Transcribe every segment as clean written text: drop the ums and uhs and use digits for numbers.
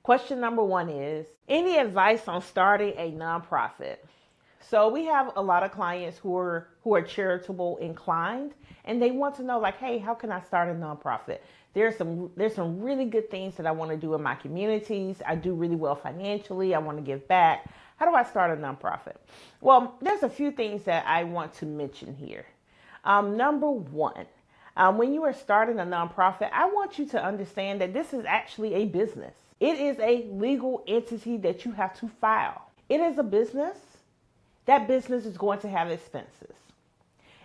Question number one is, any advice on starting a nonprofit? So we have a lot of clients who are charitable inclined, and they want to know, like, hey, how can I start a nonprofit? There's some really good things that I want to do in my communities. I do really well financially. I want to give back. How do I start a nonprofit? Well, there's a few things that I want to mention here. Number one, when you are starting a nonprofit, I want you to understand that this is actually a business. It is a legal entity that you have to file. It is a business. That business is going to have expenses.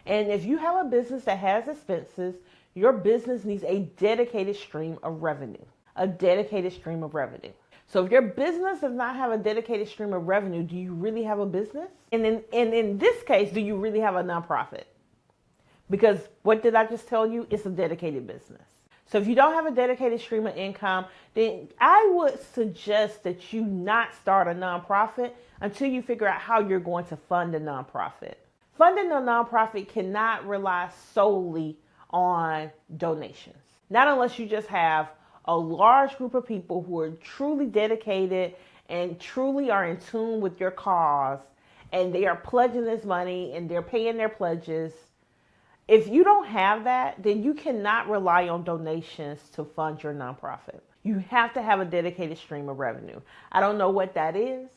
And if you have a business that has expenses, your business needs a dedicated stream of revenue. A dedicated stream of revenue. So if your business does not have a dedicated stream of revenue, do you really have a business? And in this case, do you really have a nonprofit? Because what did I just tell you? It's a dedicated business. So if you don't have a dedicated stream of income, then I would suggest that you not start a nonprofit until you figure out how you're going to fund a nonprofit. Funding a nonprofit cannot rely solely on donations. Not unless you just have a large group of people who are truly dedicated and truly are in tune with your cause, and they are pledging this money and they're paying their pledges. If you don't have that, then you cannot rely on donations to fund your nonprofit. You have to have a dedicated stream of revenue. I don't know what that is,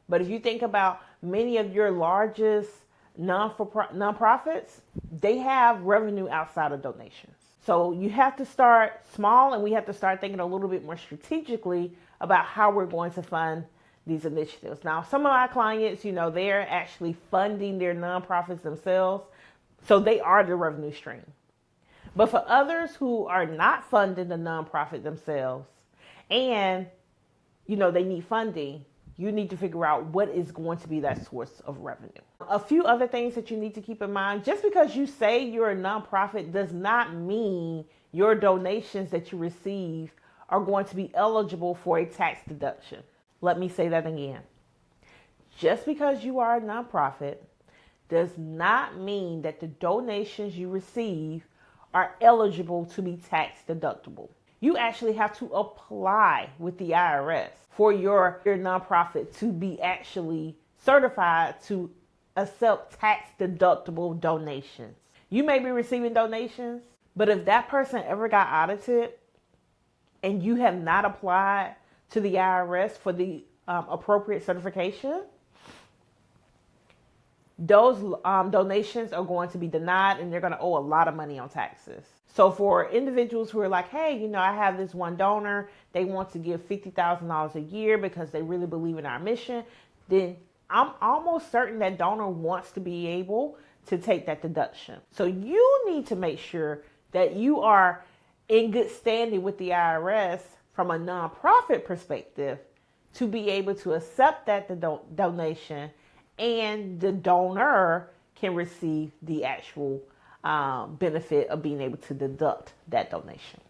but if you think about many of your largest nonprofits, they have revenue outside of donations. So you have to start small, and we have to start thinking a little bit more strategically about how we're going to fund these initiatives. Now, some of our clients, they're actually funding their nonprofits themselves. So they are the revenue stream. But for others who are not funding the nonprofit themselves and, they need funding, you need to figure out what is going to be that source of revenue. A few other things that you need to keep in mind: just because you say you're a nonprofit does not mean your donations that you receive are going to be eligible for a tax deduction. Let me say that again. Just because you are a nonprofit does not mean that the donations you receive are eligible to be tax deductible. You actually have to apply with the IRS for your nonprofit to be actually certified to accept tax deductible donations. You may be receiving donations, but if that person ever got audited and you have not applied to the IRS for the appropriate certification, those donations are going to be denied, and they're going to owe a lot of money on taxes. So for individuals who are like, hey, I have this one donor, they want to give $50,000 a year because they really believe in our mission, then I'm almost certain that donor wants to be able to take that deduction. So you need to make sure that you are in good standing with the IRS from a nonprofit perspective to be able to accept that donation, and the donor can receive the actual benefit of being able to deduct that donation.